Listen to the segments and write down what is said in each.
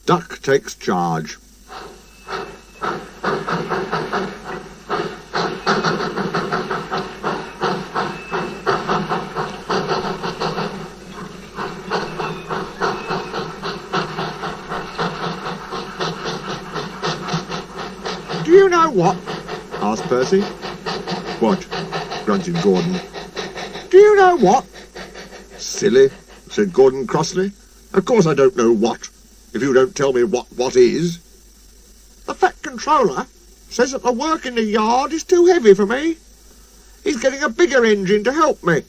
Duck takes charge. Do you know what? Asked Percy. What? Grunted Gordon. Do you know what? Silly, said Gordon crossly. Of course I don't know what, if you don't tell me what is. The Fat Controller says that the work in the yard is too heavy for me. He's getting a bigger engine to help me.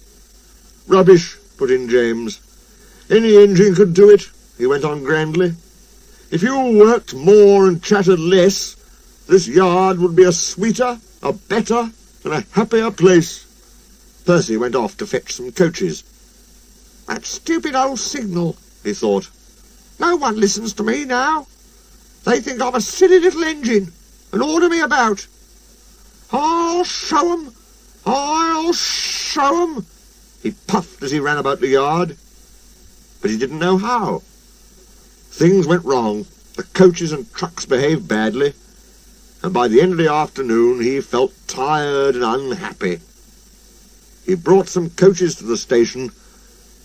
Rubbish, put in James. Any engine could do it, he went on grandly. If you worked more and chattered less, this yard would be a sweeter, a better, and a happier place. Percy went off to fetch some coaches. That stupid old signal, he thought. No one listens to me now. They think I'm a silly little engine and order me about. I'll show 'em. I'll show 'em. He puffed as he ran about the yard, but he didn't know how. Things went wrong. The coaches and trucks behaved badly, and by the end of the afternoon he felt tired and unhappy. He brought some coaches to the station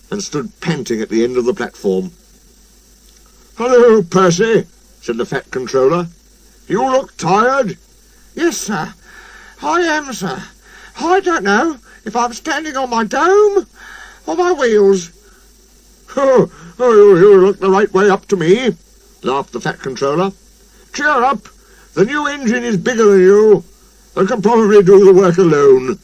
and stood panting at the end of the platform. "Hello, Percy," said the Fat Controller. "You look tired." "Yes, sir. I am, sir. I don't know if I'm standing on my dome or my wheels." Oh, you look the right way up to me," laughed the Fat Controller. "Cheer up. The new engine is bigger than you and can probably do the work alone.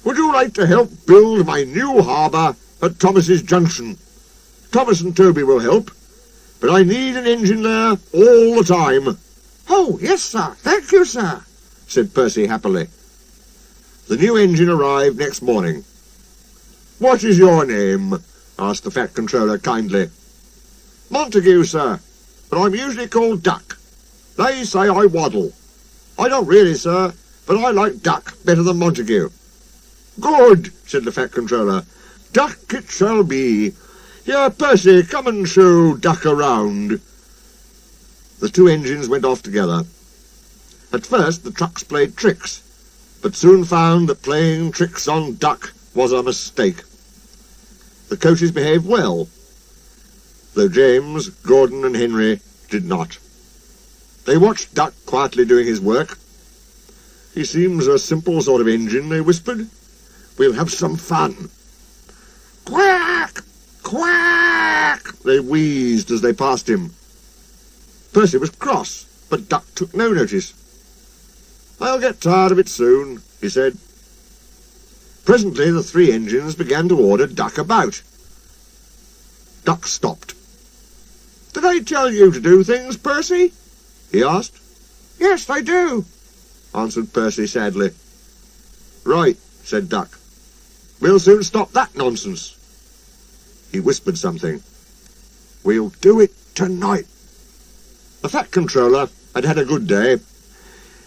Would you like to help build my new harbour at Thomas's Junction? Thomas and Toby will help, but I need an engine there all the time." "Oh, yes, sir. Thank you, sir," said Percy happily. The new engine arrived next morning. "What is your name?" asked the Fat Controller kindly. "Montague, sir, but I'm usually called Duck. They say I waddle. I don't really, sir, but I like Duck better than Montague." "Good," said the Fat Controller. "Duck it shall be. Here, Percy, come and show Duck around." The two engines went off together. At first the trucks played tricks, but soon found that playing tricks on Duck was a mistake. The coaches behaved well, though James, Gordon and Henry did not. They watched Duck quietly doing his work. "He seems a simple sort of engine," they whispered. "We'll have some fun." "Quack! Quack!" they wheezed as they passed him. Percy was cross, but Duck took no notice. "I'll get tired of it soon," he said. Presently the three engines began to order Duck about. Duck stopped. "Did I tell you to do things, Percy?" he asked. "Yes, they do," answered Percy sadly. "Right," said Duck. "We'll soon stop that nonsense." He whispered something. "We'll do it tonight." The Fat Controller had had a good day.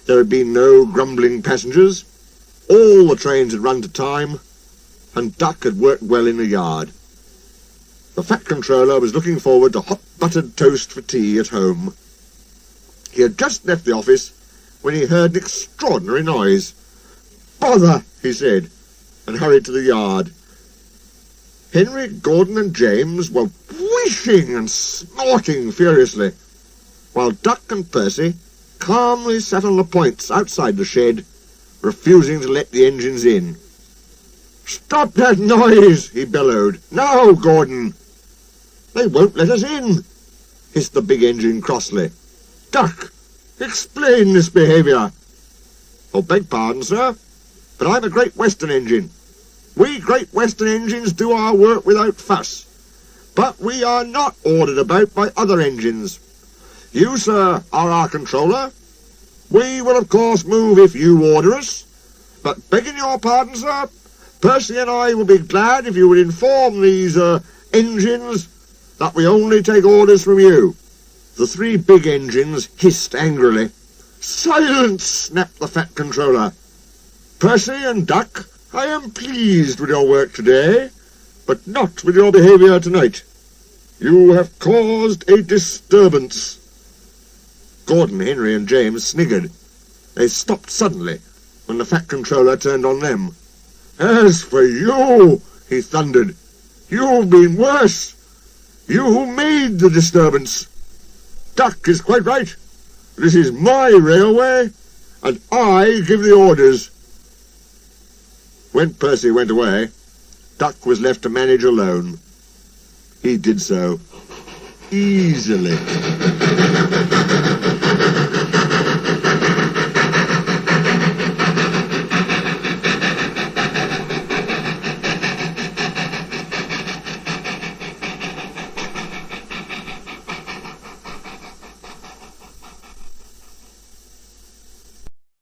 There had been no grumbling passengers. All the trains had run to time, and Duck had worked well in the yard. The Fat Controller was looking forward to hot buttered toast for tea at home. He had just left the office when he heard an extraordinary noise. "Bother!" he said, and hurried to the yard. Henry, Gordon and James were whooshing and snorting furiously, while Duck and Percy calmly sat on the points outside the shed, refusing to let the engines in. "Stop that noise!" he bellowed. "Now, Gordon!" "They won't let us in," hissed the big engine crossly. "Duck, explain this behaviour." "Oh, beg pardon, sir, but I'm a Great Western engine. We Great Western engines do our work without fuss, but we are not ordered about by other engines. You, sir, are our controller. We will, of course, move if you order us, but begging your pardon, sir, Percy and I will be glad if you would inform these, engines that we only take orders from you." The three big engines hissed angrily. "Silence!" snapped the Fat Controller. "Percy and Duck, I am pleased with your work today, but not with your behaviour tonight. You have caused a disturbance. Gordon, Henry, and James sniggered. They stopped suddenly when the Fat Controller turned on them. As for you, he thundered, you've been worse. You made the disturbance. Duck is quite right. This is my railway, and I give the orders. When Percy went away, Duck was left to manage alone. He did so easily.